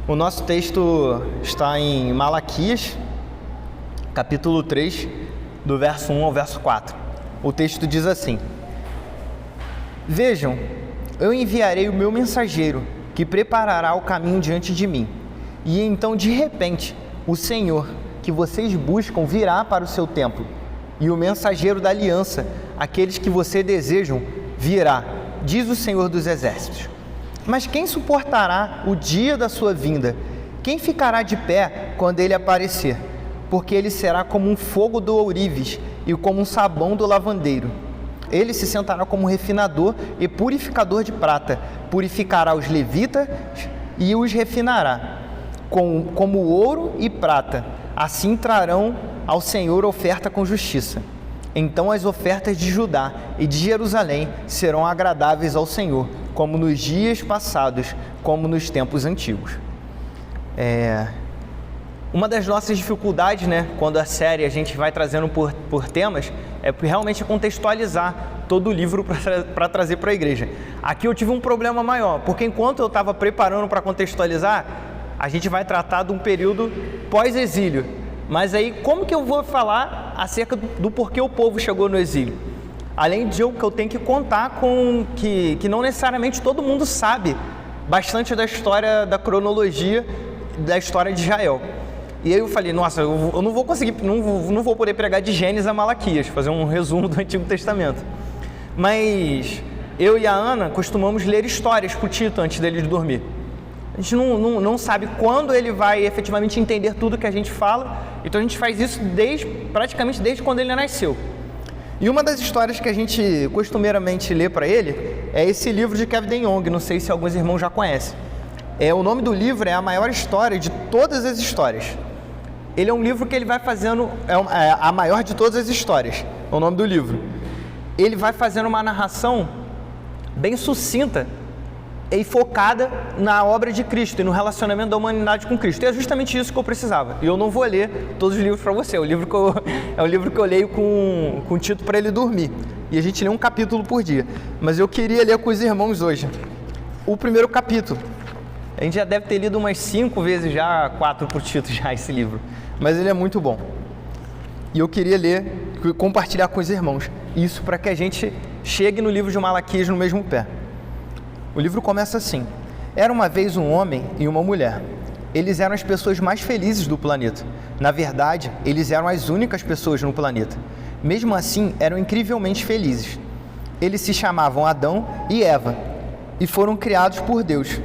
O nosso texto está em Malaquias, capítulo 3, do verso 1 ao verso 4. O texto diz assim: Vejam, eu enviarei o meu mensageiro, que preparará o caminho diante de mim. E então, de repente, o Senhor, que vocês buscam, virá para o seu templo. E o mensageiro da aliança, aqueles que vocês desejam, virá, diz o Senhor dos Exércitos. Mas quem suportará o dia da sua vinda? Quem ficará de pé quando ele aparecer? Porque ele será como um fogo do ourives e como um sabão do lavandeiro. Ele se sentará como refinador e purificador de prata, purificará os levitas e os refinará, como ouro e prata. Assim trarão ao Senhor oferta com justiça. Então as ofertas de Judá e de Jerusalém serão agradáveis ao Senhor, como nos dias passados, como nos tempos antigos. Uma das nossas dificuldades, quando a série a gente vai trazendo por temas, é realmente contextualizar todo o livro para trazer para a igreja. Aqui eu tive um problema maior, porque enquanto eu estava preparando para contextualizar, a gente vai tratar de um período pós-exílio. Mas aí, como que eu vou falar acerca do porquê o povo chegou no exílio? Além de que eu tenho que contar com que não necessariamente todo mundo sabe bastante da história, da cronologia, da história de Israel. E aí eu falei, nossa, eu não vou conseguir, não vou poder pregar de Gênesis a Malaquias, fazer um resumo do Antigo Testamento. Mas eu e a Ana costumamos ler histórias para o Tito antes dele dormir. A gente não sabe quando ele vai efetivamente entender tudo que a gente fala, então a gente faz isso praticamente desde quando ele nasceu. E uma das histórias que a gente costumeiramente lê para ele é esse livro de Kevin DeYoung, não sei se alguns irmãos já conhecem. O nome do livro é A Maior História de Todas as Histórias. Ele é um livro que ele vai fazendo, a maior de todas as histórias, é o nome do livro. Ele vai fazendo uma narração bem sucinta e focada na obra de Cristo e no relacionamento da humanidade com Cristo. E é justamente isso que eu precisava. E eu não vou ler todos os livros para você. É o livro que eu leio com o Tito para ele dormir. E a gente lê um capítulo por dia. Mas eu queria ler com os irmãos hoje o primeiro capítulo. A gente já deve ter lido umas 5 vezes já, 4 por Tito já esse livro. Mas ele é muito bom. E eu queria ler, compartilhar com os irmãos isso para que a gente chegue no livro de Malaquias no mesmo pé. O livro começa assim: Era uma vez um homem e uma mulher. Eles eram as pessoas mais felizes do planeta. Na verdade, eles eram as únicas pessoas no planeta. Mesmo assim, eram incrivelmente felizes. Eles se chamavam Adão e Eva e foram criados por Deus.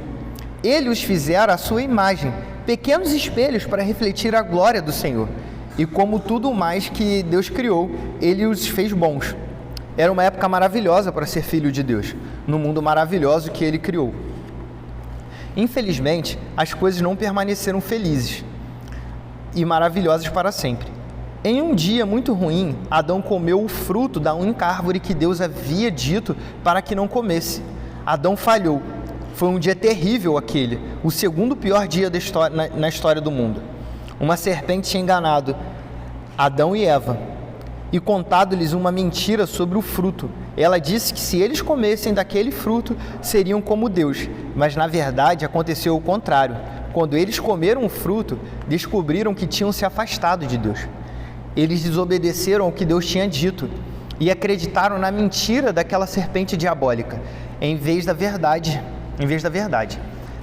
Ele os fizera à sua imagem, pequenos espelhos para refletir a glória do Senhor. E como tudo mais que Deus criou, Ele os fez bons. Era uma época maravilhosa para ser filho de Deus, no mundo maravilhoso que Ele criou. Infelizmente, as coisas não permaneceram felizes e maravilhosas para sempre. Em um dia muito ruim, Adão comeu o fruto da única árvore que Deus havia dito para que não comesse. Adão falhou. Foi um dia terrível aquele, o segundo pior dia na história do mundo. Uma serpente tinha enganado Adão e Eva e contado-lhes uma mentira sobre o fruto. Ela disse que se eles comessem daquele fruto, seriam como Deus. Mas, na verdade, aconteceu o contrário. Quando eles comeram o fruto, descobriram que tinham se afastado de Deus. Eles desobedeceram ao que Deus tinha dito e acreditaram na mentira daquela serpente diabólica, em vez da verdade.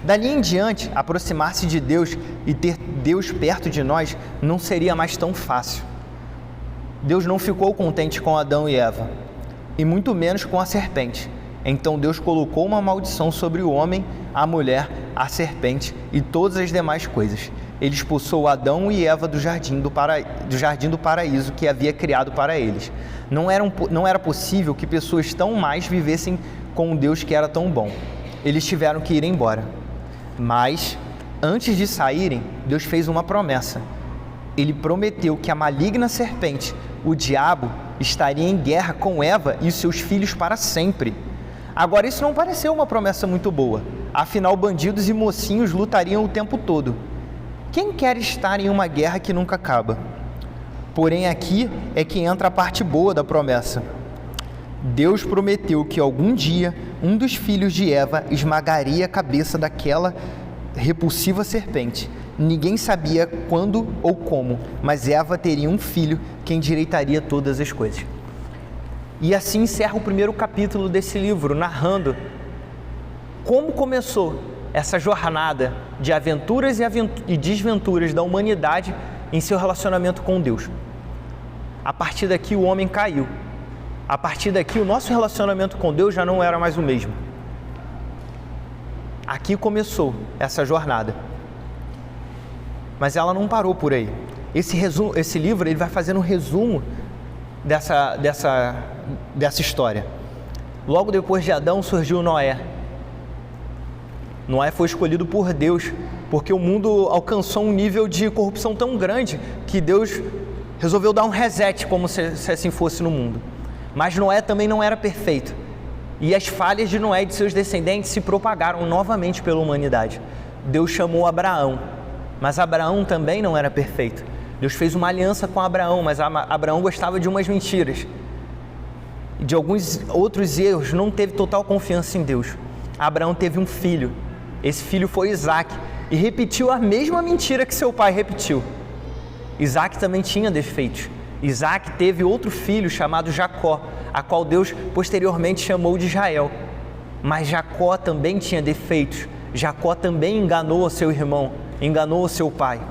Dali em diante, aproximar-se de Deus e ter Deus perto de nós não seria mais tão fácil. Deus não ficou contente com Adão e Eva, e muito menos com a serpente. Então Deus colocou uma maldição sobre o homem, a mulher, a serpente e todas as demais coisas. Ele expulsou Adão e Eva do jardim do paraíso que havia criado para eles. Não era possível que pessoas tão mais vivessem com um Deus que era tão bom. Eles tiveram que ir embora. Mas, antes de saírem, Deus fez uma promessa. Ele prometeu que a maligna serpente, o diabo, estaria em guerra com Eva e seus filhos para sempre. Agora, isso não pareceu uma promessa muito boa. Afinal, bandidos e mocinhos lutariam o tempo todo. Quem quer estar em uma guerra que nunca acaba? Porém, aqui é que entra a parte boa da promessa. Deus prometeu que algum dia um dos filhos de Eva esmagaria a cabeça daquela repulsiva serpente. Ninguém sabia quando ou como, mas Eva teria um filho que endireitaria todas as coisas. E assim encerra o primeiro capítulo desse livro, narrando como começou essa jornada de aventuras e desventuras da humanidade em seu relacionamento com Deus. A partir daqui o homem caiu. A partir daqui o nosso relacionamento com Deus já não era mais o mesmo. Aqui começou essa jornada. Mas ela não parou por aí. Esse livro ele vai fazendo um resumo dessa história. Logo depois de Adão surgiu Noé. Noé foi escolhido por Deus, porque o mundo alcançou um nível de corrupção tão grande que Deus resolveu dar um reset, como se assim fosse no mundo. Mas Noé também não era perfeito. E as falhas de Noé e de seus descendentes se propagaram novamente pela humanidade. Deus chamou Abraão, mas Abraão também não era perfeito. Deus fez uma aliança com Abraão, mas Abraão gostava de umas mentiras. E de alguns outros erros, não teve total confiança em Deus. Abraão teve um filho. Esse filho foi Isaac e repetiu a mesma mentira que seu pai repetiu. Isaac também tinha defeitos. Isaac teve outro filho chamado Jacó, a qual Deus posteriormente chamou de Israel. Mas Jacó também tinha defeitos. Jacó também enganou seu irmão, enganou seu pai.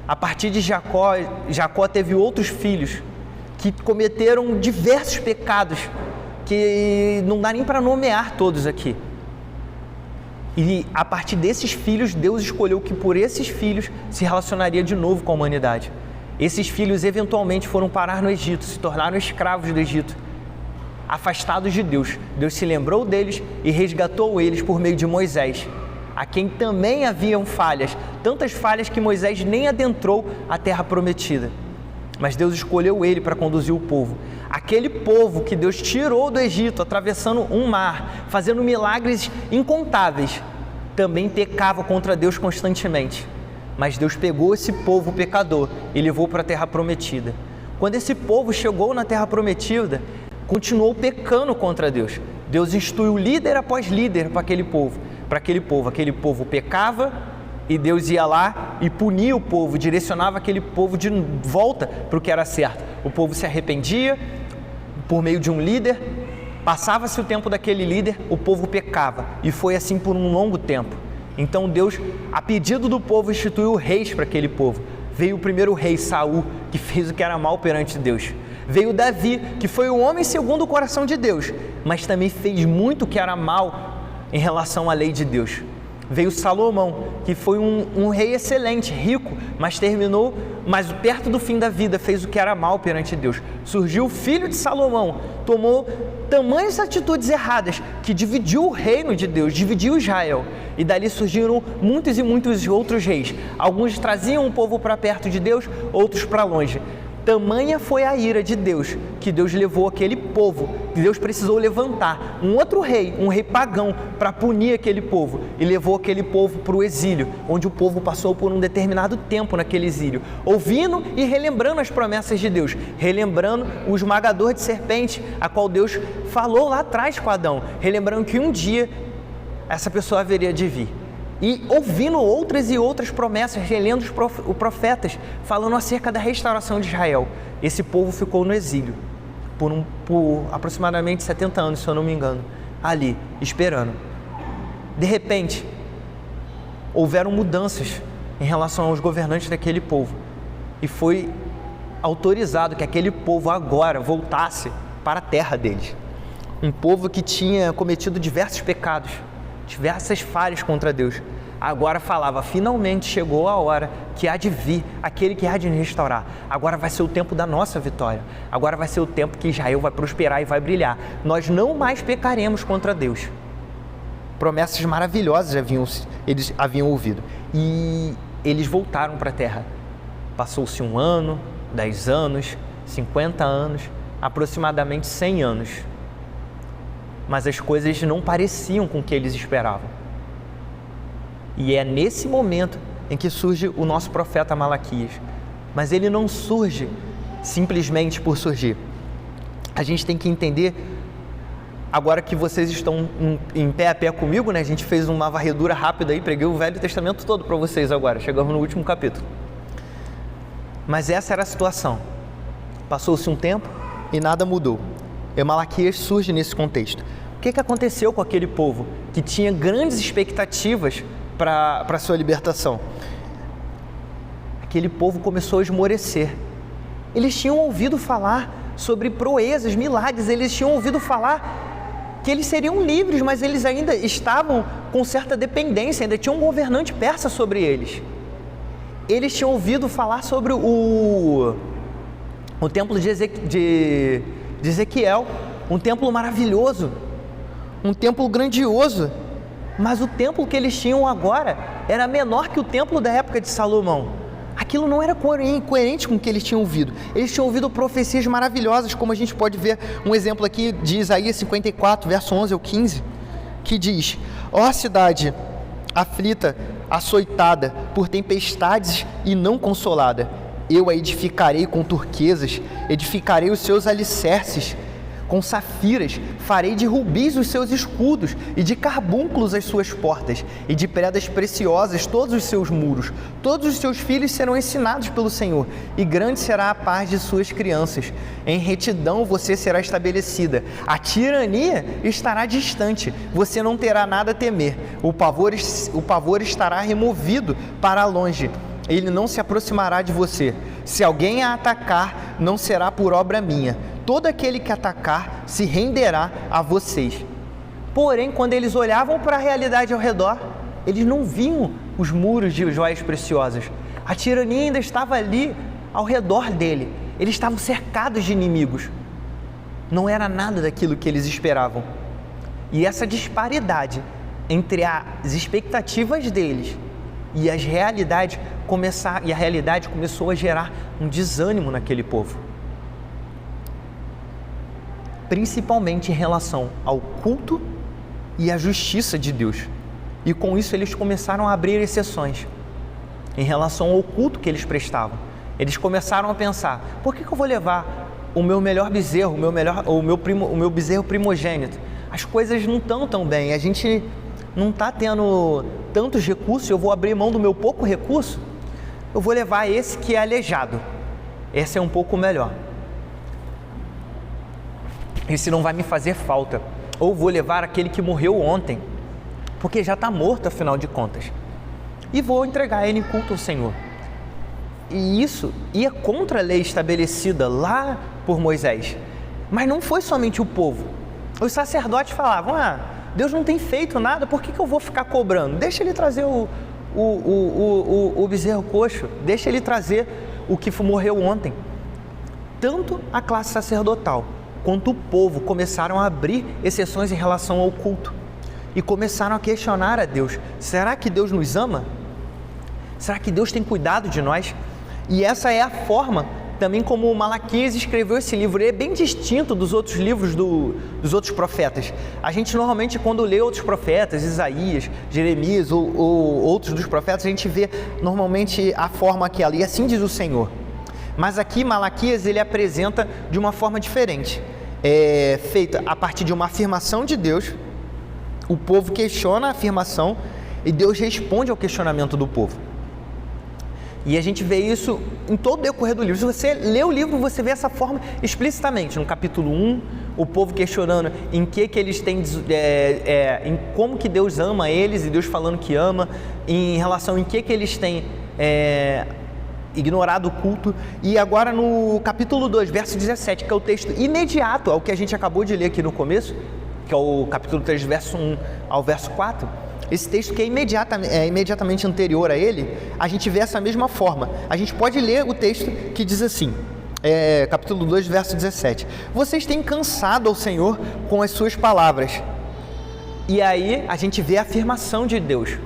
A partir de Jacó teve outros filhos que cometeram diversos pecados, que não dá nem para nomear todos aqui. E a partir desses filhos, Deus escolheu que por esses filhos se relacionaria de novo com a humanidade. Esses filhos eventualmente foram parar no Egito, se tornaram escravos do Egito, afastados de Deus. Deus se lembrou deles e resgatou eles por meio de Moisés, a quem também haviam falhas, tantas falhas que Moisés nem adentrou a terra prometida. Mas Deus escolheu ele para conduzir o povo. Aquele povo que Deus tirou do Egito, atravessando um mar, fazendo milagres incontáveis, também pecava contra Deus constantemente. Mas Deus pegou esse povo pecador e levou para a terra prometida. Quando esse povo chegou na terra prometida, continuou pecando contra Deus. Deus instituiu líder após líder para aquele povo. Aquele povo pecava e Deus ia lá e punia o povo, direcionava aquele povo de volta para o que era certo. O povo se arrependia por meio de um líder, passava-se o tempo daquele líder, o povo pecava, e foi assim por um longo tempo. Então Deus, a pedido do povo, instituiu reis para aquele povo. Veio o primeiro rei, Saul, que fez o que era mal perante Deus. Veio Davi, que foi o homem segundo o coração de Deus, mas também fez muito que era mal em relação à lei de Deus. Veio Salomão, que foi um rei excelente, rico, mas perto do fim da vida, fez o que era mal perante Deus. Surgiu o filho de Salomão, tomou tamanhas atitudes erradas, que dividiu o reino de Deus, dividiu Israel. E dali surgiram muitos e muitos outros reis. Alguns traziam o povo para perto de Deus, outros para longe. Tamanha foi a ira de Deus, que Deus levou aquele povo, que Deus precisou levantar um outro rei, um rei pagão, para punir aquele povo, e levou aquele povo para o exílio, onde o povo passou por um determinado tempo naquele exílio, ouvindo e relembrando as promessas de Deus, relembrando o esmagador de serpente, a qual Deus falou lá atrás com Adão, relembrando que um dia essa pessoa haveria de vir. E ouvindo outras e outras promessas, relendo os profetas, falando acerca da restauração de Israel. Esse povo ficou no exílio por aproximadamente 70 anos, se eu não me engano, ali, esperando. De repente, houveram mudanças em relação aos governantes daquele povo. E foi autorizado que aquele povo agora voltasse para a terra deles. Um povo que tinha cometido diversos pecados, diversas falhas contra Deus, agora falava: finalmente chegou a hora que há de vir aquele que há de nos restaurar. Agora vai ser o tempo da nossa vitória. Agora vai ser o tempo que Israel vai prosperar e vai brilhar. Nós não mais pecaremos contra Deus. Promessas maravilhosas eles haviam ouvido. E eles voltaram para a terra. Passou-se 1 ano, 10 anos, 50 anos, aproximadamente 100 anos. Mas as coisas não pareciam com o que eles esperavam. E é nesse momento em que surge o nosso profeta Malaquias. Mas ele não surge simplesmente por surgir. A gente tem que entender agora que vocês estão em pé a pé comigo, né? A gente fez uma varredura rápida aí, preguei o Velho Testamento todo para vocês agora, chegamos no último capítulo. Mas essa era a situação. Passou-se um tempo e nada mudou. E Malaquias surge nesse contexto. O que aconteceu com aquele povo que tinha grandes expectativas para a sua libertação? Aquele povo começou a esmorecer. Eles tinham ouvido falar sobre proezas, milagres, eles tinham ouvido falar que eles seriam livres, mas eles ainda estavam com certa dependência, ainda tinha um governante persa sobre eles. Eles tinham ouvido falar sobre o templo de Ezequiel, um templo maravilhoso, um templo grandioso, mas o templo que eles tinham agora era menor que o templo da época de Salomão. Aquilo não era coerente com o que eles tinham ouvido. Eles tinham ouvido profecias maravilhosas, como a gente pode ver um exemplo aqui de Isaías 54, verso 11 ao 15, que diz: ó cidade aflita, açoitada por tempestades e não consolada, eu a edificarei com turquesas, edificarei os seus alicerces com safiras, farei de rubis os seus escudos, e de carbúnculos as suas portas, e de pedras preciosas todos os seus muros. Todos os seus filhos serão ensinados pelo Senhor, e grande será a paz de suas crianças. Em retidão você será estabelecida, a tirania estará distante, você não terá nada a temer, o pavor estará removido para longe, ele não se aproximará de você. Se alguém a atacar, não será por obra minha. Todo aquele que atacar se renderá a vocês. Porém, quando eles olhavam para a realidade ao redor, eles não viam os muros de joias preciosas. A tirania ainda estava ali ao redor dele. Eles estavam cercados de inimigos. Não era nada daquilo que eles esperavam. E essa disparidade entre as expectativas deles e a realidade começou a gerar um desânimo naquele povo, principalmente em relação ao culto e à justiça de Deus. E com isso eles começaram a abrir exceções em relação ao culto que eles prestavam. Eles começaram a pensar: por que eu vou levar o meu melhor bezerro, o meu bezerro primogênito? As coisas não estão tão bem, a gente não está tendo tantos recursos, eu vou abrir mão do meu pouco recurso, eu vou levar esse que é aleijado, esse é um pouco melhor, esse não vai me fazer falta, ou vou levar aquele que morreu ontem, porque já está morto afinal de contas, e vou entregar ele em culto ao Senhor. E isso ia contra a lei estabelecida lá por Moisés, mas não foi somente o povo. Os sacerdotes falavam: Deus não tem feito nada, por que eu vou ficar cobrando? Deixa ele trazer o bezerro coxo, deixa ele trazer o que morreu ontem. Tanto a classe sacerdotal quanto o povo começaram a abrir exceções em relação ao culto e começaram a questionar a Deus: será que Deus nos ama? Será que Deus tem cuidado de nós? E essa é a forma também como Malaquias escreveu esse livro. Ele é bem distinto dos outros livros dos outros profetas. A gente normalmente, quando lê outros profetas, Isaías, Jeremias ou outros dos profetas, a gente vê normalmente a forma aquela, e assim diz o Senhor. Mas aqui Malaquias ele apresenta de uma forma diferente, feita a partir de uma afirmação de Deus. O povo questiona a afirmação e Deus responde ao questionamento do povo. E a gente vê isso em todo o decorrer do livro. Se você lê o livro, você vê essa forma explicitamente. No capítulo 1, o povo questionando em que eles têm, em como que Deus ama eles, e Deus falando que ama, em relação em que eles têm ignorado o culto. E agora no capítulo 2, verso 17, que é o texto imediato ao que a gente acabou de ler aqui no começo, que é o capítulo 3, verso 1 ao verso 4, esse texto que é imediatamente anterior a ele, a gente vê essa mesma forma. A gente pode ler o texto que diz assim, capítulo 2, verso 17: vocês têm cansado ao Senhor com as suas palavras. E aí a gente vê a afirmação de Deus.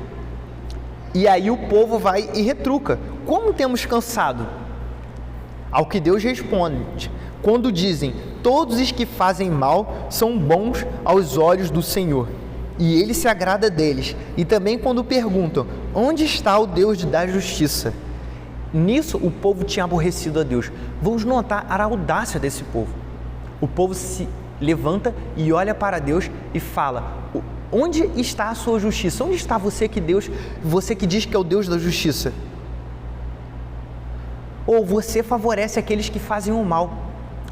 E aí o povo vai e retruca: como temos cansado? Ao que Deus responde, quando dizem: todos os que fazem mal são bons aos olhos do Senhor, e Ele se agrada deles. E também quando perguntam: onde está o Deus da justiça? Nisso o povo tinha aborrecido a Deus. Vamos notar a audácia desse povo. O povo se levanta e olha para Deus e fala: onde está a sua justiça? Onde está você que diz que é o Deus da justiça? Ou você favorece aqueles que fazem o mal?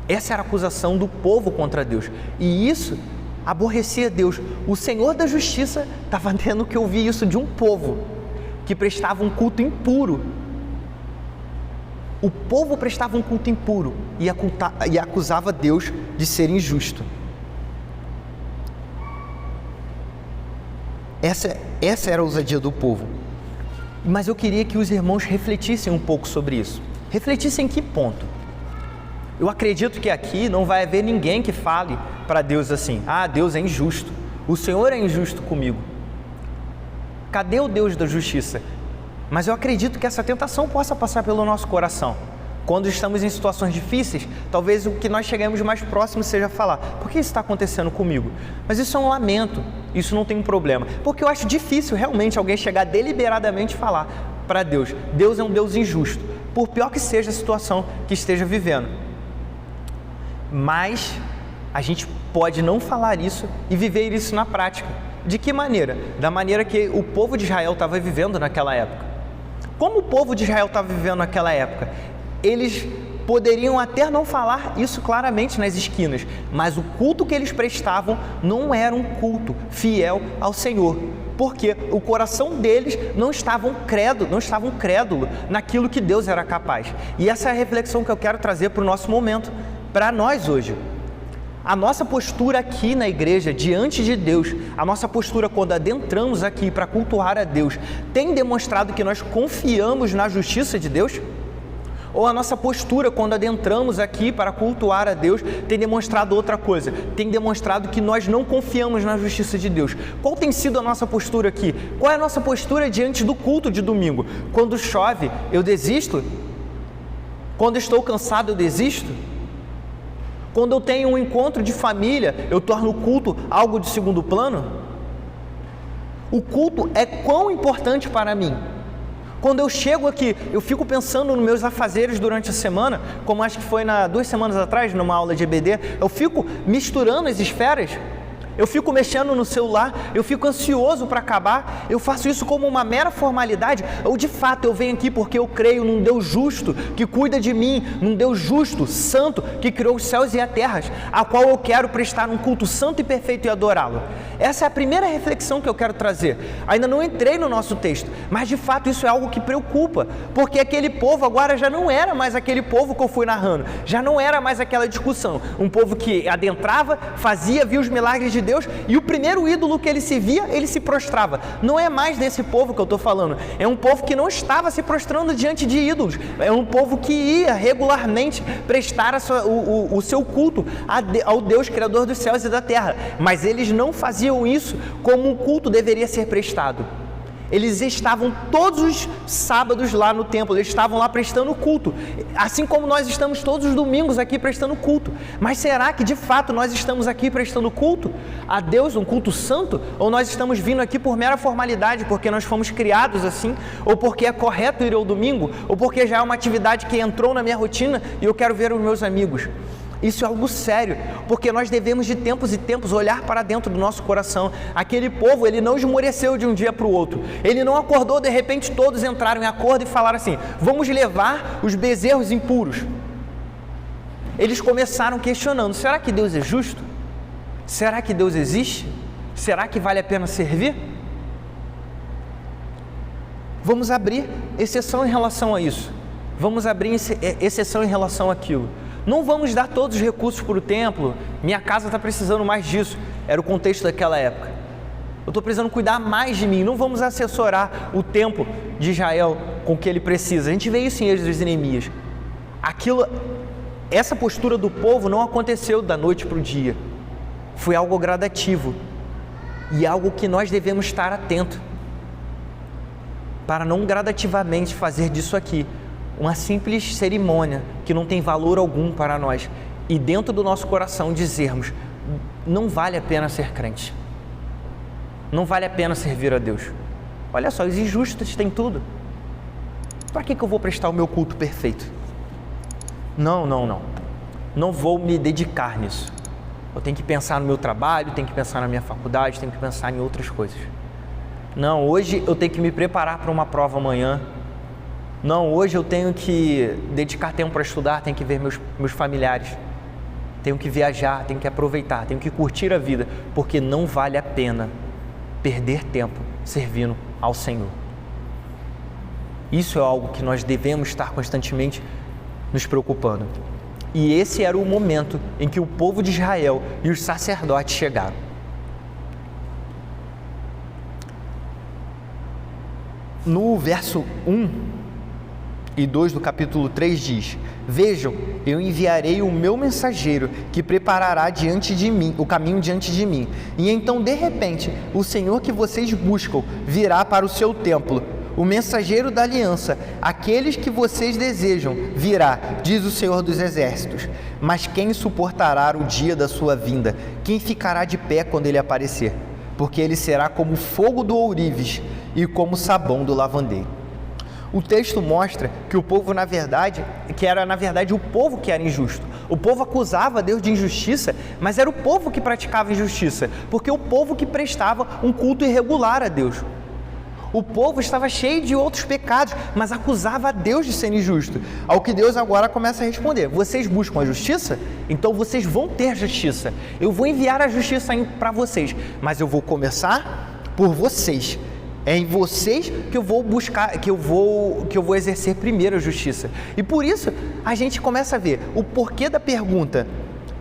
Essa era a acusação do povo contra Deus, e isso aborrecia Deus. O Senhor da justiça estava tendo que ouvir isso de um povo que prestava um culto impuro. O povo prestava um culto impuro e acusava Deus de ser injusto. Essa era a ousadia do povo. Mas eu queria que os irmãos refletissem um pouco sobre isso. Refletissem em que ponto? Eu acredito que aqui não vai haver ninguém que fale para Deus assim: ah, Deus é injusto, o Senhor é injusto comigo. Cadê o Deus da justiça? Mas eu acredito que essa tentação possa passar pelo nosso coração. Quando estamos em situações difíceis, talvez o que nós chegamos mais próximo seja falar: por que isso está acontecendo comigo? Mas isso é um lamento, isso não tem um problema. Porque eu acho difícil realmente alguém chegar deliberadamente e falar para Deus: Deus é um Deus injusto, por pior que seja a situação que esteja vivendo. Mas a gente pode não falar isso e viver isso na prática. De que maneira? Da maneira que o povo de Israel estava vivendo naquela época. Como o povo de Israel estava vivendo naquela época? Eles poderiam até não falar isso claramente nas esquinas, mas o culto que eles prestavam não era um culto fiel ao Senhor, porque o coração deles não estavam crédulo naquilo que Deus era capaz. E essa é a reflexão que eu quero trazer para o nosso momento, para nós hoje. A nossa postura aqui na igreja, diante de Deus, a nossa postura quando adentramos aqui para cultuar a Deus, tem demonstrado que nós confiamos na justiça de Deus? Ou a nossa postura quando adentramos aqui para cultuar a Deus tem demonstrado outra coisa? Tem demonstrado que nós não confiamos na justiça de Deus. Qual tem sido a nossa postura aqui? Qual é a nossa postura diante do culto de domingo? Quando chove, eu desisto? Quando estou cansado, eu desisto? Quando eu tenho um encontro de família, eu torno o culto algo de segundo plano? O culto é quão importante para mim. Quando eu chego aqui, eu fico pensando nos meus afazeres durante a semana, como acho que foi 2 semanas atrás, numa aula de EBD, eu fico misturando as esferas, eu fico mexendo no celular, eu fico ansioso para acabar, eu faço isso como uma mera formalidade, ou de fato eu venho aqui porque eu creio num Deus justo, que cuida de mim, num Deus justo, santo, que criou os céus e a terra, a qual eu quero prestar um culto santo e perfeito e adorá-lo. Essa é a primeira reflexão que eu quero trazer. Ainda não entrei no nosso texto, mas de fato isso é algo que preocupa, porque aquele povo agora já não era mais aquele povo que eu fui narrando, já não era mais aquela discussão, um povo que adentrava, via os milagres de Deus, e o primeiro ídolo que ele se via, ele se prostrava. Não é mais desse povo que eu estou falando, é um povo que não estava se prostrando diante de ídolos, é um povo que ia regularmente prestar o seu culto ao Deus Criador dos céus e da terra, mas eles não faziam isso como um culto deveria ser prestado. Eles estavam todos os sábados lá no templo, eles estavam lá prestando culto, assim como nós estamos todos os domingos aqui prestando culto. Mas será que de fato nós estamos aqui prestando culto a Deus, um culto santo? Ou nós estamos vindo aqui por mera formalidade, porque nós fomos criados assim, ou porque é correto ir ao domingo, ou porque já é uma atividade que entrou na minha rotina e eu quero ver os meus amigos? Isso é algo sério, porque nós devemos de tempos em tempos olhar para dentro do nosso coração. Aquele povo, ele não esmoreceu de um dia para o outro, ele não acordou, de repente todos entraram em acordo e falaram assim: vamos levar os bezerros impuros. Eles começaram questionando: será que Deus é justo? Será que Deus existe? Será que vale a pena servir? Vamos abrir exceção em relação a isso, vamos abrir exceção em relação àquilo. Não vamos dar todos os recursos para o templo, minha casa está precisando mais disso. Era o contexto daquela época. Eu estou precisando cuidar mais de mim, não vamos assessorar o templo de Israel com o que ele precisa. A gente vê isso em Êxodo e Neemias. Essa postura do povo não aconteceu da noite para o dia, foi algo gradativo e algo que nós devemos estar atentos para não gradativamente fazer disso aqui uma simples cerimônia que não tem valor algum para nós, e dentro do nosso coração dizermos: não vale a pena ser crente, não vale a pena servir a Deus. Olha só, os injustos têm tudo, para que eu vou prestar o meu culto perfeito? Não vou me dedicar nisso. eu tenho que pensar no meu trabalho, tenho que pensar na minha faculdade, tenho que pensar em outras coisas. Não, hoje eu tenho que me preparar para uma prova amanhã. Não, hoje eu tenho que dedicar tempo para estudar, tenho que ver meus familiares. Tenho que viajar, tenho que aproveitar, tenho que curtir a vida, porque não vale a pena perder tempo servindo ao Senhor. Isso é algo que nós devemos estar constantemente nos preocupando. E esse era o momento em que o povo de Israel e os sacerdotes chegaram. No verso 1 e 2 do capítulo 3 diz: vejam, eu enviarei o meu mensageiro que preparará diante de mim, o caminho diante de mim. E então, de repente, o Senhor que vocês buscam virá para o seu templo. O mensageiro da aliança, aqueles que vocês desejam, virá, diz o Senhor dos Exércitos. Mas quem suportará o dia da sua vinda? Quem ficará de pé quando ele aparecer? Porque ele será como fogo do ourives e como sabão do lavandeiro. O texto mostra que o povo, era o povo que era injusto. O povo acusava Deus de injustiça, mas era o povo que praticava injustiça, porque o povo que prestava um culto irregular a Deus. O povo estava cheio de outros pecados, mas acusava a Deus de ser injusto. Ao que Deus agora começa a responder: vocês buscam a justiça? Então vocês vão ter justiça. Eu vou enviar a justiça para vocês, mas eu vou começar por vocês. É em vocês que eu vou buscar, que eu vou exercer primeiro a justiça. E por isso a gente começa a ver o porquê da pergunta: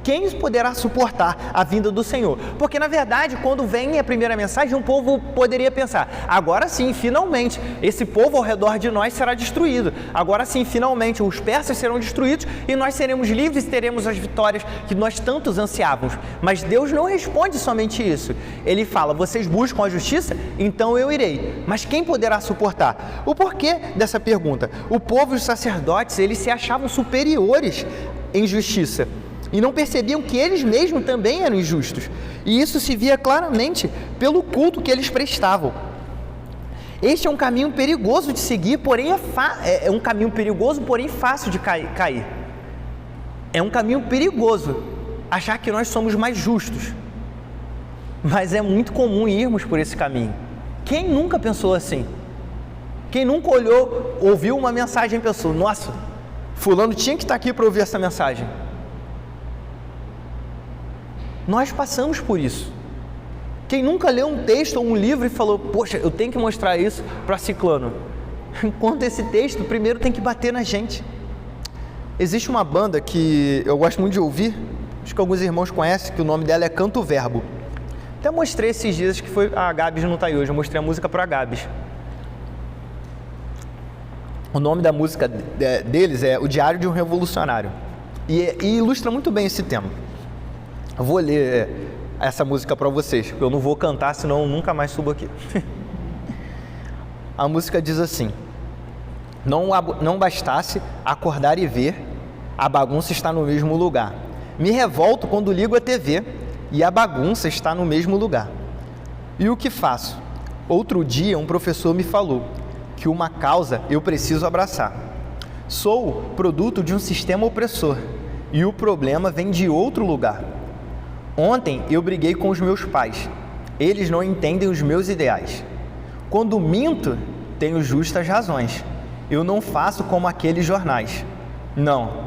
quem poderá suportar a vinda do Senhor? Porque, na verdade, quando vem a primeira mensagem, um povo poderia pensar: agora sim, finalmente, esse povo ao redor de nós será destruído. Agora sim, finalmente, os persas serão destruídos e nós seremos livres e teremos as vitórias que nós tantos ansiávamos. Mas Deus não responde somente isso. Ele fala: vocês buscam a justiça? Então eu irei. Mas quem poderá suportar? O porquê dessa pergunta? O povo e os sacerdotes, eles se achavam superiores em justiça e não percebiam que eles mesmos também eram injustos. E isso se via claramente pelo culto que eles prestavam. Este é um caminho perigoso de seguir, porém é um caminho perigoso, porém fácil de cair. É um caminho perigoso achar que nós somos mais justos. Mas é muito comum irmos por esse caminho. Quem nunca pensou assim? Quem nunca ouviu uma mensagem e pensou: nossa, fulano tinha que estar aqui para ouvir essa mensagem? Nós passamos por isso. Quem nunca leu um texto ou um livro e falou: poxa, eu tenho que mostrar isso para ciclano? Enquanto esse texto primeiro tem que bater na gente. Existe uma banda que eu gosto muito de ouvir, acho que alguns irmãos conhecem, que o nome dela é Canto Verbo. Até mostrei esses dias, que foi a Gabs não está aí hoje, eu mostrei a música para a Gabs. O nome da música deles é O Diário de um Revolucionário, e ilustra muito bem esse tema. Eu vou ler essa música para vocês, porque eu não vou cantar, senão eu nunca mais subo aqui. A música diz assim: não bastasse acordar e ver, a bagunça está no mesmo lugar. Me revolto quando ligo a TV e a bagunça está no mesmo lugar. E o que faço? Outro dia um professor me falou que uma causa eu preciso abraçar. Sou produto de um sistema opressor e o problema vem de outro lugar. Ontem eu briguei com os meus pais. Eles não entendem os meus ideais. Quando minto, tenho justas razões. Eu não faço como aqueles jornais. Não,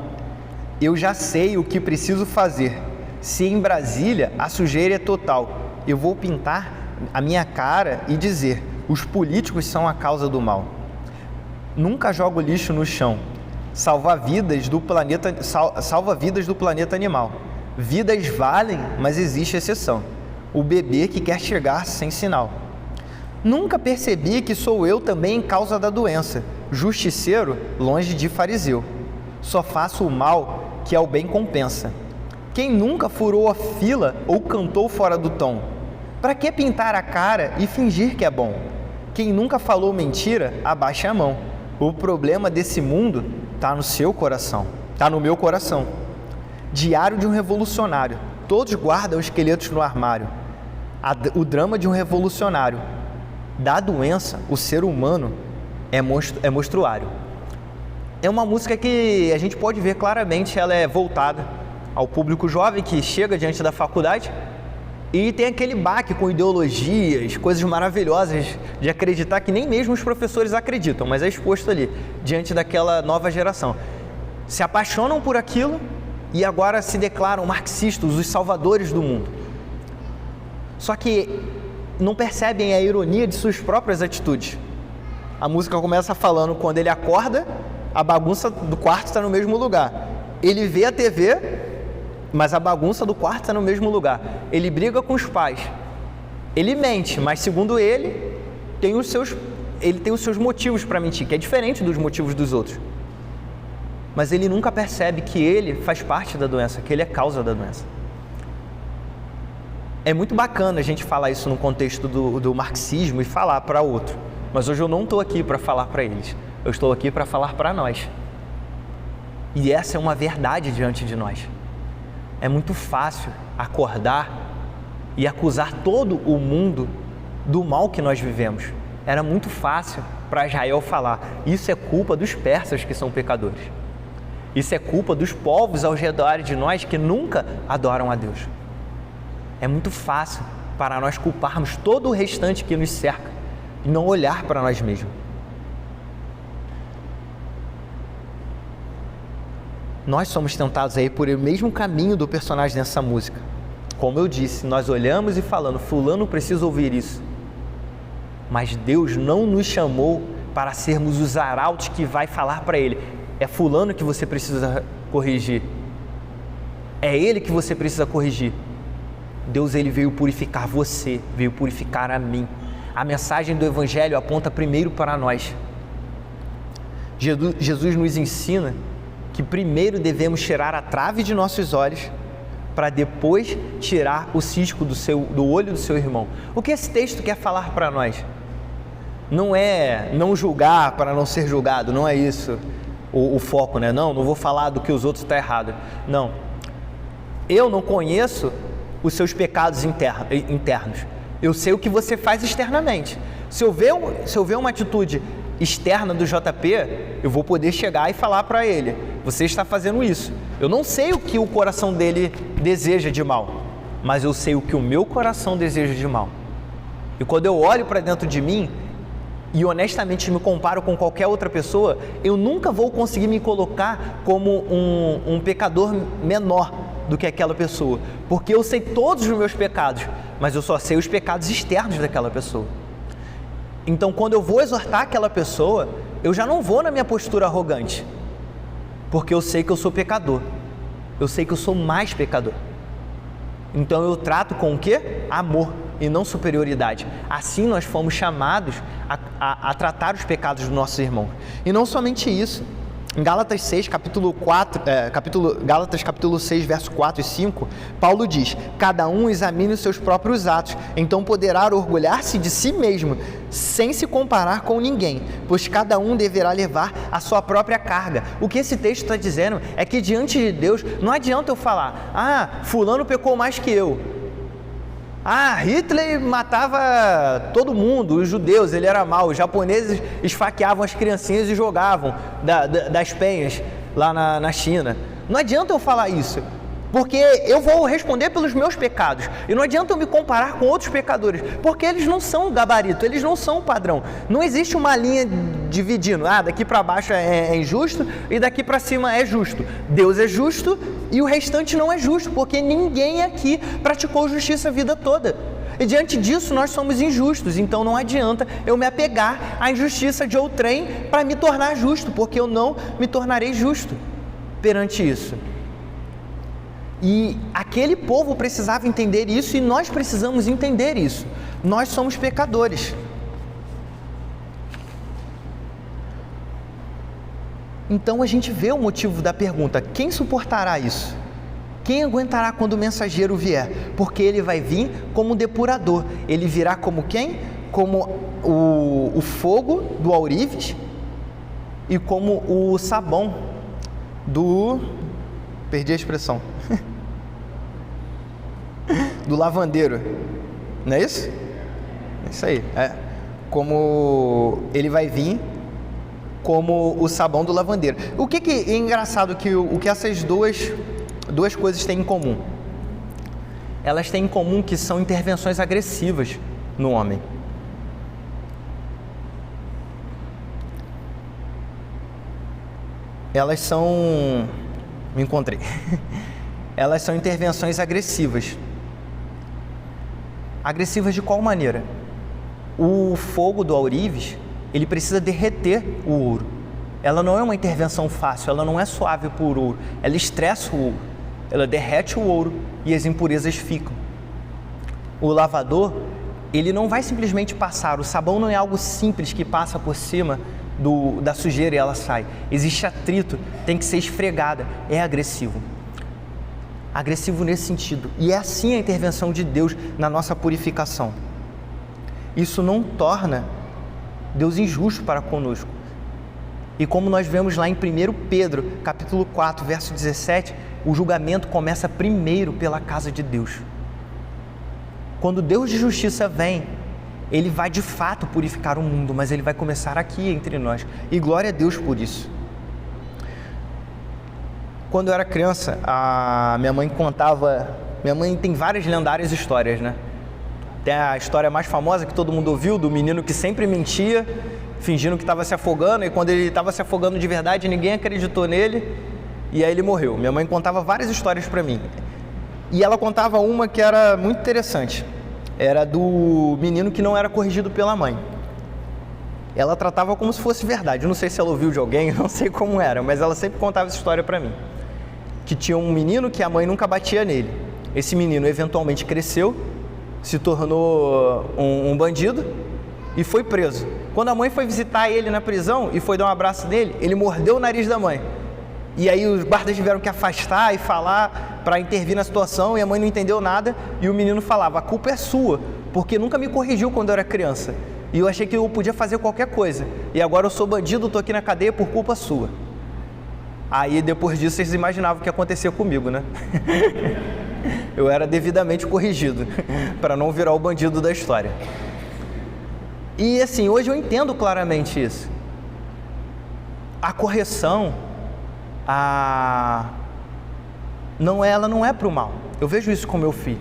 eu já sei o que preciso fazer. Se em Brasília a sujeira é total, eu vou pintar a minha cara e dizer: os políticos são a causa do mal. Nunca jogo lixo no chão. Salva vidas do planeta animal. Vidas valem, mas existe exceção: o bebê que quer chegar sem sinal. Nunca percebi que sou eu também causa da doença, justiceiro longe de fariseu. Só faço o mal que ao bem compensa. Quem nunca furou a fila ou cantou fora do tom? Para que pintar a cara e fingir que é bom? Quem nunca falou mentira, abaixa a mão. O problema desse mundo está no seu coração, está no meu coração. Diário de um revolucionário. Todos guardam esqueletos no armário. O drama de um revolucionário. Da doença, o ser humano é monstruário. É uma música que a gente pode ver claramente, ela é voltada ao público jovem que chega diante da faculdade e tem aquele baque com ideologias, coisas maravilhosas de acreditar que nem mesmo os professores acreditam, mas é exposto ali, diante daquela nova geração. Se apaixonam por aquilo e agora se declaram marxistas, os salvadores do mundo. Só que não percebem a ironia de suas próprias atitudes. A música começa falando quando ele acorda, a bagunça do quarto está no mesmo lugar. Ele vê a TV, mas a bagunça do quarto está no mesmo lugar. Ele briga com os pais. Ele mente, mas segundo ele, tem os seus motivos para mentir, que é diferente dos motivos dos outros. Mas ele nunca percebe que ele faz parte da doença, que ele é causa da doença. É muito bacana a gente falar isso no contexto do marxismo e falar para outro. Mas hoje eu não estou aqui para falar para eles. Eu estou aqui para falar para nós. E essa é uma verdade diante de nós. É muito fácil acordar e acusar todo o mundo do mal que nós vivemos. Era muito fácil para Israel falar: isso é culpa dos persas que são pecadores. Isso é culpa dos povos ao redor de nós que nunca adoram a Deus. É muito fácil para nós culparmos todo o restante que nos cerca e não olhar para nós mesmos. Nós somos tentados a ir por o mesmo caminho do personagem nessa música. Como eu disse, nós olhamos e falamos: fulano precisa ouvir isso. Mas Deus não nos chamou para sermos os arautos que vai falar para ele: é fulano que você precisa corrigir. É ele que você precisa corrigir. Deus, ele veio purificar você, veio purificar a mim. A mensagem do Evangelho aponta primeiro para nós. Jesus nos ensina que primeiro devemos tirar a trave de nossos olhos para depois tirar o cisco do olho do seu irmão. O que esse texto quer falar para nós? Não é não julgar para não ser julgado, não é isso o foco, né? Não vou falar do que os outros estão errado. Não. Eu não conheço os seus pecados internos. Eu sei o que você faz externamente. Se eu ver uma atitude externa do JP, eu vou poder chegar e falar para ele: você está fazendo isso. Eu não sei o que o coração dele deseja de mal, mas eu sei o que o meu coração deseja de mal. E quando eu olho para dentro de mim e honestamente me comparo com qualquer outra pessoa, eu nunca vou conseguir me colocar como um pecador menor do que aquela pessoa, porque eu sei todos os meus pecados, mas eu só sei os pecados externos daquela pessoa. Então, quando eu vou exortar aquela pessoa, eu já não vou na minha postura arrogante, porque eu sei que eu sou pecador, eu sei que eu sou mais pecador. Então eu trato com o quê? Amor e não superioridade. Assim nós fomos chamados a tratar os pecados dos nossos irmãos. E não somente isso. Em Gálatas 6, Gálatas capítulo 6, verso 4 e 5, Paulo diz: cada um examine os seus próprios atos, então poderá orgulhar-se de si mesmo, sem se comparar com ninguém, pois cada um deverá levar a sua própria carga. O que esse texto está dizendo é que diante de Deus não adianta eu falar: ah, fulano pecou mais que eu. Ah, Hitler matava todo mundo, os judeus, ele era mau, os japoneses esfaqueavam as criancinhas e jogavam das penhas lá na China. Não adianta eu falar isso, porque eu vou responder pelos meus pecados. E não adianta eu me comparar com outros pecadores, porque eles não são o gabarito, eles não são o padrão. Não existe uma linha dividindo: ah, daqui para baixo é injusto e daqui para cima é justo. Deus é justo e o restante não é justo, porque ninguém aqui praticou justiça a vida toda. E diante disso nós somos injustos, então não adianta eu me apegar à injustiça de outrem para me tornar justo, porque eu não me tornarei justo perante isso. E aquele povo precisava entender isso e nós precisamos entender isso. Nós somos pecadores. Então a gente vê o motivo da pergunta: quem suportará isso? Quem aguentará quando o mensageiro vier? Porque ele vai vir como depurador. Ele virá como quem? Como o fogo do ourives e como o sabão do... perdi a expressão. Do lavandeiro. Não é isso? É isso aí. É. Como ele vai vir como o sabão do lavandeiro. O que é engraçado que o que essas duas duas coisas têm em comum. Elas têm em comum que são intervenções agressivas no homem. Elas são... Me encontrei. Elas são intervenções agressivas. Agressivas de qual maneira? O fogo do ourives, ele precisa derreter o ouro. Ela não é uma intervenção fácil, ela não é suave por ouro. Ela estressa o ouro, ela derrete o ouro e as impurezas ficam. O lavador, ele não vai simplesmente passar. O sabão não é algo simples que passa por cima da sujeira e ela sai. Existe atrito, tem que ser esfregada. É agressivo. Agressivo nesse sentido. E é assim a intervenção de Deus na nossa purificação. Isso não torna Deus injusto para conosco. E como nós vemos lá em 1 Pedro, capítulo 4, verso 17, o julgamento começa primeiro pela casa de Deus. Quando Deus de justiça vem, Ele vai de fato purificar o mundo, mas Ele vai começar aqui entre nós. E glória a Deus por isso. Quando eu era criança, a minha mãe contava... Minha mãe tem várias lendárias histórias, né? Tem a história mais famosa que todo mundo ouviu, do menino que sempre mentia, fingindo que estava se afogando, e quando ele estava se afogando de verdade, ninguém acreditou nele, e aí ele morreu. Minha mãe contava várias histórias para mim. E ela contava uma que era muito interessante. Era do menino que não era corrigido pela mãe. Ela tratava como se fosse verdade. Eu não sei se ela ouviu de alguém, não sei como era, mas ela sempre contava essa história para mim. Que tinha um menino que a mãe nunca batia nele. Esse menino eventualmente cresceu, se tornou um bandido e foi preso. Quando a mãe foi visitar ele na prisão e foi dar um abraço nele, ele mordeu o nariz da mãe. E aí os guardas tiveram que afastar e falar para intervir na situação, e a mãe não entendeu nada, e o menino falava: a culpa é sua, porque nunca me corrigiu quando eu era criança, e eu achei que eu podia fazer qualquer coisa, e agora eu sou bandido, estou aqui na cadeia por culpa sua. Aí depois disso vocês imaginavam o que acontecia comigo, né? Eu era devidamente corrigido, para não virar o bandido da história. E assim, hoje eu entendo claramente isso. A correção, ela não é para o mal. Eu vejo isso com meu filho.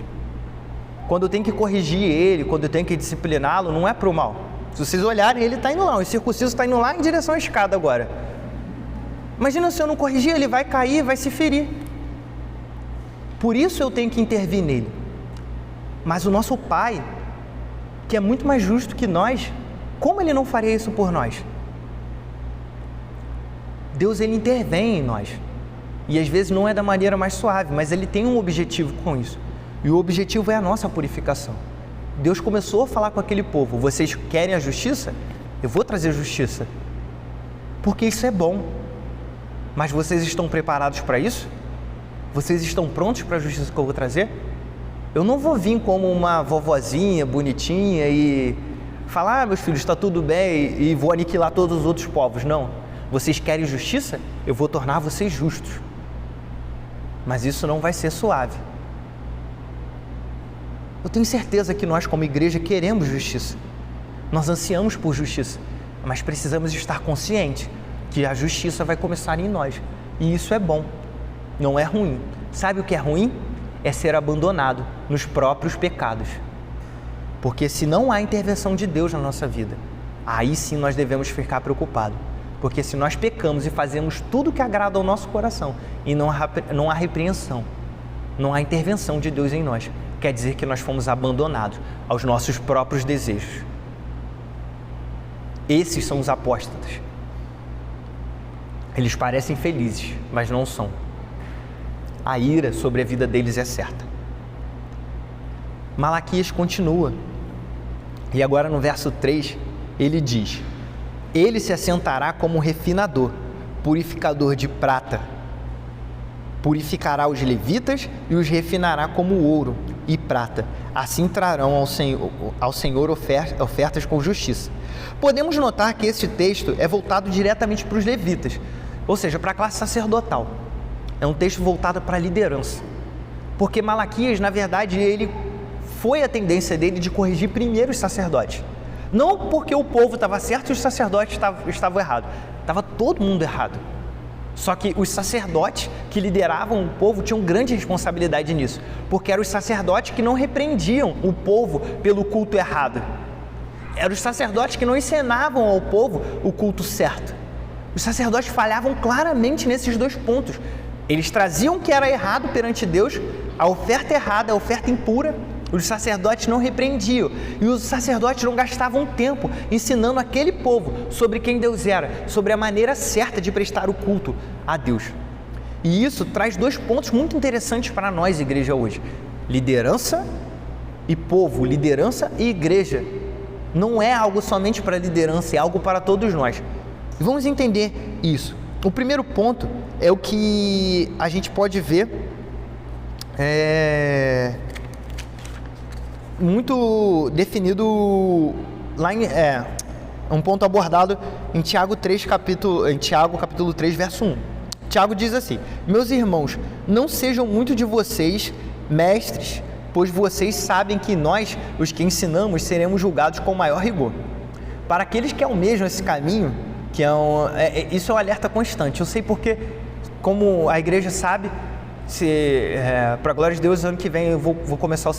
Quando eu tenho que corrigir ele, quando eu tenho que discipliná-lo, não é para o mal. Se vocês olharem, ele está indo lá, o circunciso está indo lá em direção à escada agora. Imagina se eu não corrigir, ele vai cair, vai se ferir. Por isso eu tenho que intervir nele. Mas o nosso Pai, que é muito mais justo que nós, como Ele não faria isso por nós? Deus, Ele intervém em nós. E às vezes não é da maneira mais suave, mas Ele tem um objetivo com isso. E o objetivo é a nossa purificação. Deus começou a falar com aquele povo: vocês querem a justiça? Eu vou trazer justiça. Porque isso é bom. Mas vocês estão preparados para isso? Vocês estão prontos para a justiça que eu vou trazer? Eu não vou vir como uma vovozinha bonitinha e falar: meus filhos, está tudo bem, e vou aniquilar todos os outros povos. Não. Vocês querem justiça? Eu vou tornar vocês justos. Mas isso não vai ser suave. Eu tenho certeza que nós, como igreja, queremos justiça. Nós ansiamos por justiça, mas precisamos estar conscientes que a justiça vai começar em nós. E isso é bom, não é ruim. Sabe o que é ruim? É ser abandonado nos próprios pecados. Porque se não há intervenção de Deus na nossa vida, aí sim nós devemos ficar preocupados. Porque se nós pecamos e fazemos tudo que agrada ao nosso coração e não há repreensão, não há intervenção de Deus em nós, quer dizer que nós fomos abandonados aos nossos próprios desejos. Esses são os apóstatas. Eles parecem felizes, mas não são. A ira sobre a vida deles é certa. Malaquias continua. E agora no verso 3, ele diz: ele se assentará como refinador, purificador de prata. Purificará os levitas e os refinará como ouro e prata. Assim trarão ao Senhor ofertas com justiça. Podemos notar que esse texto é voltado diretamente para os levitas, ou seja, para a classe sacerdotal. É um texto voltado para a liderança. Porque Malaquias, na verdade, ele foi a tendência dele de corrigir primeiro os sacerdotes. Não porque o povo estava certo e os sacerdotes estavam errados. Estava todo mundo errado. Só que os sacerdotes que lideravam o povo tinham grande responsabilidade nisso, porque eram os sacerdotes que não repreendiam o povo pelo culto errado. Eram os sacerdotes que não ensinavam ao povo o culto certo. Os sacerdotes falhavam claramente nesses dois pontos. Eles traziam o que era errado perante Deus, a oferta errada, a oferta impura. Os sacerdotes não repreendiam, e os sacerdotes não gastavam tempo ensinando aquele povo sobre quem Deus era, sobre a maneira certa de prestar o culto a Deus. E isso traz dois pontos muito interessantes para nós, igreja, hoje: liderança e povo, liderança e igreja. Não é algo somente para a liderança, é algo para todos nós. E vamos entender isso. O primeiro ponto é o que a gente pode ver muito definido lá um ponto abordado em Tiago capítulo 3, verso 1. Tiago diz assim: meus irmãos, não sejam muito de vocês mestres, pois vocês sabem que nós, os que ensinamos, seremos julgados com maior rigor. Para aqueles que almejam esse caminho, que isso é um alerta constante. Eu sei porque, como a igreja sabe, para a glória de Deus, ano que vem eu vou começar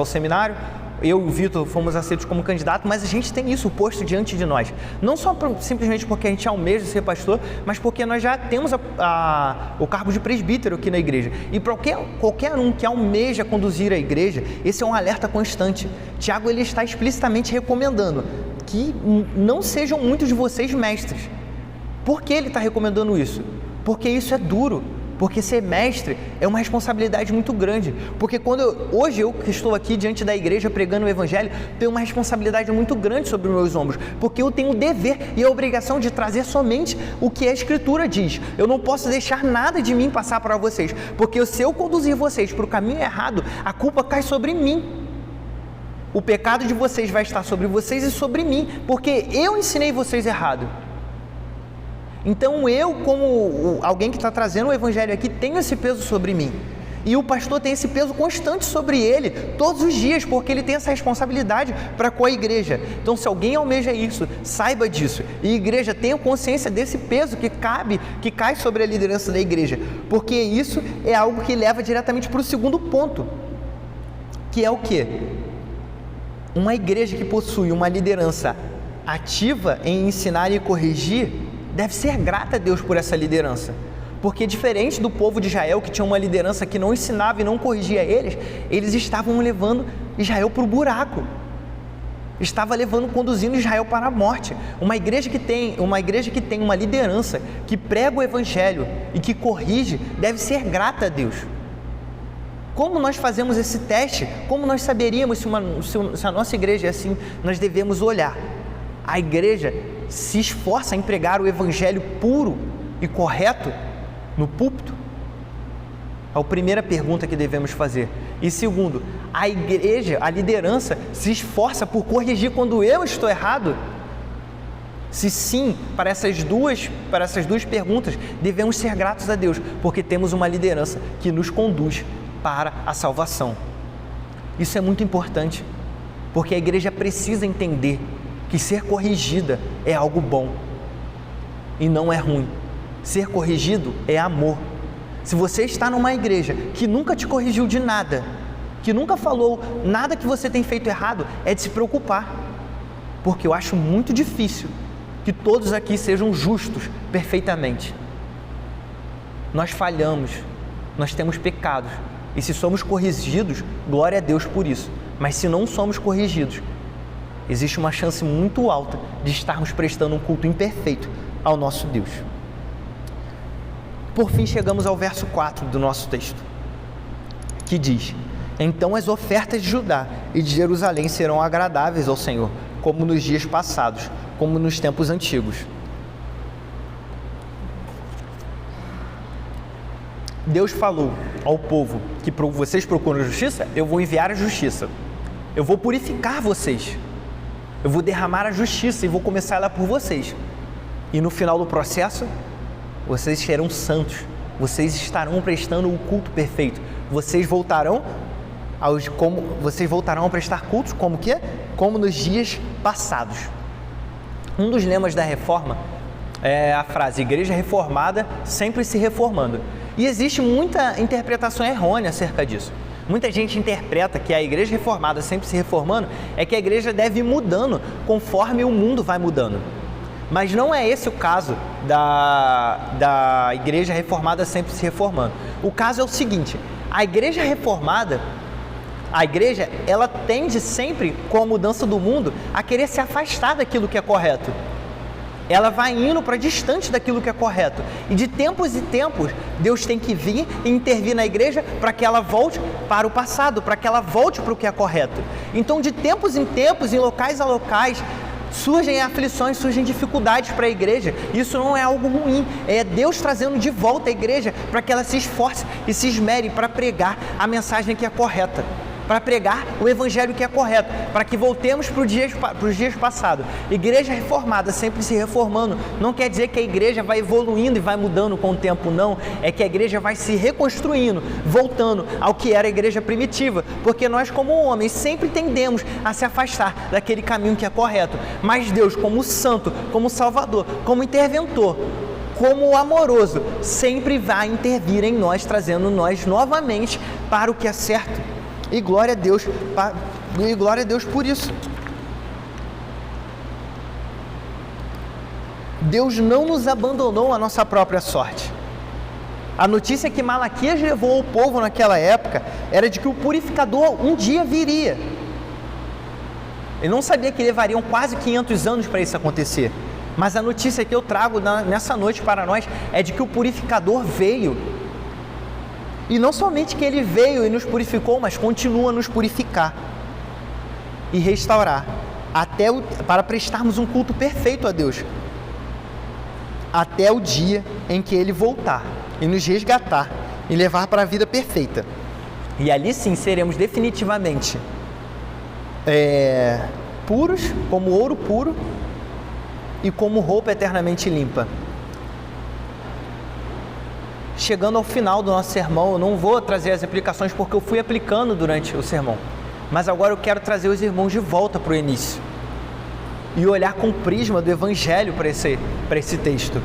o seminário. Eu e o Vitor fomos aceitos como candidato, mas a gente tem isso posto diante de nós. Não só simplesmente porque a gente almeja ser pastor, mas porque nós já temos o cargo de presbítero aqui na igreja. E para qualquer um que almeja conduzir a igreja, esse é um alerta constante. Tiago, ele está explicitamente recomendando que não sejam muitos de vocês mestres. Por que ele está recomendando isso? Porque isso é duro. Porque ser mestre é uma responsabilidade muito grande. Porque hoje eu que estou aqui diante da igreja pregando o evangelho, tenho uma responsabilidade muito grande sobre os meus ombros. Porque eu tenho o dever e a obrigação de trazer somente o que a Escritura diz. Eu não posso deixar nada de mim passar para vocês. Porque se eu conduzir vocês para o caminho errado, a culpa cai sobre mim. O pecado de vocês vai estar sobre vocês e sobre mim. Porque eu ensinei vocês errado. Então eu, como alguém que está trazendo o evangelho aqui, tenho esse peso sobre mim. E o pastor tem esse peso constante sobre ele, todos os dias, porque ele tem essa responsabilidade para com a igreja. Então, se alguém almeja isso, saiba disso. E a igreja tenha consciência desse peso que cai sobre a liderança da igreja. Porque isso é algo que leva diretamente para o segundo ponto. Que é o quê? Uma igreja que possui uma liderança ativa em ensinar e corrigir, deve ser grata a Deus por essa liderança, porque diferente do povo de Israel, que tinha uma liderança que não ensinava e não corrigia eles estavam levando Israel para o buraco, conduzindo Israel para a morte. Uma igreja que tem uma liderança que prega o evangelho e que corrige, deve ser grata a Deus. Como nós fazemos esse teste? Como nós saberíamos se a nossa igreja é assim? Nós devemos olhar. A igreja se esforça em pregar o evangelho puro e correto no púlpito? É a primeira pergunta que devemos fazer. E segundo, a igreja, a liderança, se esforça por corrigir quando eu estou errado? Se sim, para essas duas perguntas, devemos ser gratos a Deus, porque temos uma liderança que nos conduz para a salvação. Isso é muito importante, porque a igreja precisa entender que ser corrigida é algo bom e não é ruim. Ser corrigido é amor. Se você está numa igreja que nunca te corrigiu de nada, que nunca falou nada que você tem feito errado, é de se preocupar, porque eu acho muito difícil que todos aqui sejam justos perfeitamente. Nós falhamos, nós temos pecados, e se somos corrigidos, glória a Deus por isso. Mas se não somos corrigidos, existe uma chance muito alta de estarmos prestando um culto imperfeito ao nosso Deus. Por fim, chegamos ao verso 4 do nosso texto, que diz: então as ofertas de Judá e de Jerusalém serão agradáveis ao Senhor, como nos dias passados, como nos tempos antigos. Deus falou ao povo que vocês procuram justiça, eu vou enviar a justiça. Eu vou purificar vocês. Eu vou derramar a justiça e vou começar ela por vocês. E no final do processo, vocês serão santos. Vocês estarão prestando o culto perfeito. Vocês voltarão a prestar cultos como nos dias passados. Um dos lemas da reforma a frase igreja reformada sempre se reformando. E existe muita interpretação errônea acerca disso. Muita gente interpreta que a igreja reformada sempre se reformando é que a igreja deve ir mudando conforme o mundo vai mudando. Mas não é esse o caso da igreja reformada sempre se reformando. O caso é o seguinte: a igreja reformada, ela tende sempre, com a mudança do mundo, a querer se afastar daquilo que é correto. Ela vai indo para distante daquilo que é correto. E de tempos em tempos, Deus tem que vir e intervir na igreja para que ela volte para o passado, para que ela volte para o que é correto. Então, de tempos em tempos, em locais a locais, surgem aflições, surgem dificuldades para a igreja. Isso não é algo ruim, é Deus trazendo de volta a igreja para que ela se esforce e se esmere para pregar a mensagem que é correta, para pregar o evangelho que é correto, para que voltemos para os dias passados. Igreja reformada, sempre se reformando, não quer dizer que a igreja vai evoluindo e vai mudando com o tempo, não. É que a igreja vai se reconstruindo, voltando ao que era a igreja primitiva, porque nós como homens sempre tendemos a se afastar daquele caminho que é correto, mas Deus, como santo, como salvador, como interventor, como amoroso, sempre vai intervir em nós, trazendo nós novamente para o que é certo. E glória a Deus por isso. Deus não nos abandonou à nossa própria sorte. A notícia que Malaquias levou ao povo naquela época era de que o purificador um dia viria. Ele não sabia que levariam quase 500 anos para isso acontecer. Mas a notícia que eu trago nessa noite para nós é de que o purificador veio. E não somente que ele veio e nos purificou, mas continua a nos purificar e restaurar, para prestarmos um culto perfeito a Deus, até o dia em que ele voltar e nos resgatar e levar para a vida perfeita. E ali sim seremos definitivamente puros, como ouro puro e como roupa eternamente limpa. Chegando ao final do nosso sermão, eu não vou trazer as aplicações porque eu fui aplicando durante o sermão, mas agora eu quero trazer os irmãos de volta para o início e olhar com o prisma do Evangelho para esse texto.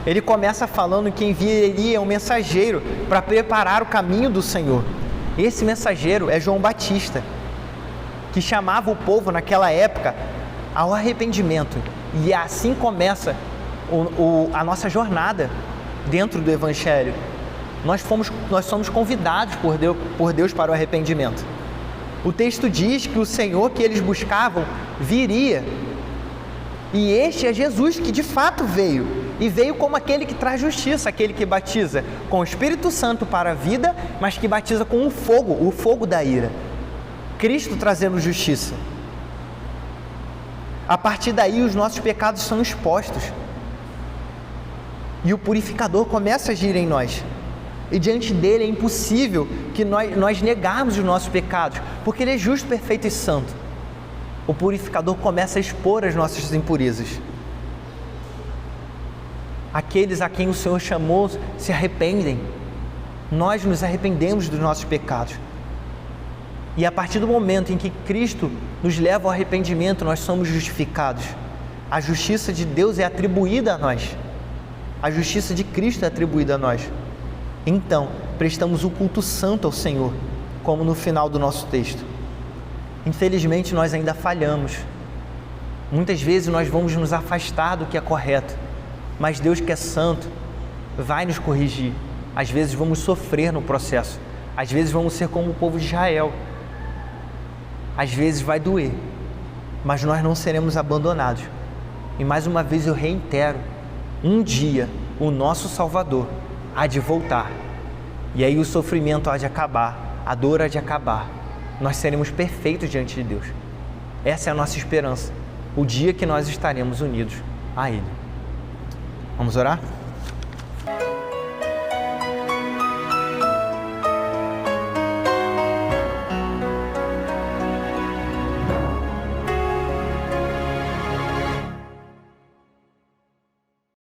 Ele começa falando que enviaria um mensageiro para preparar o caminho do Senhor. Esse mensageiro é João Batista, que chamava o povo naquela época ao arrependimento, e assim começa a nossa jornada dentro do Evangelho. Nós somos convidados por Deus para o arrependimento. O texto diz que o Senhor que eles buscavam viria, e este é Jesus que de fato veio, e veio como aquele que traz justiça, aquele que batiza com o Espírito Santo para a vida, mas que batiza com o fogo da ira. Cristo trazendo justiça. A partir daí os nossos pecados são expostos, e o purificador começa a agir em nós. E diante dele é impossível que nós negarmos os nossos pecados, porque ele é justo, perfeito e santo. O purificador começa a expor as nossas impurezas. Aqueles a quem o Senhor chamou se arrependem. Nós nos arrependemos dos nossos pecados. E a partir do momento em que Cristo nos leva ao arrependimento, nós somos justificados. A justiça de Deus é atribuída a nós. A justiça de Cristo é atribuída a nós. Então, prestamos um culto santo ao Senhor, como no final do nosso texto. Infelizmente, nós ainda falhamos. Muitas vezes nós vamos nos afastar do que é correto, mas Deus, que é santo, vai nos corrigir. Às vezes vamos sofrer no processo, às vezes vamos ser como o povo de Israel, às vezes vai doer, mas nós não seremos abandonados. E mais uma vez eu reitero, um dia o nosso Salvador há de voltar, e aí o sofrimento há de acabar, a dor há de acabar, nós seremos perfeitos diante de Deus. Essa é a nossa esperança, o dia que nós estaremos unidos a Ele. Vamos orar?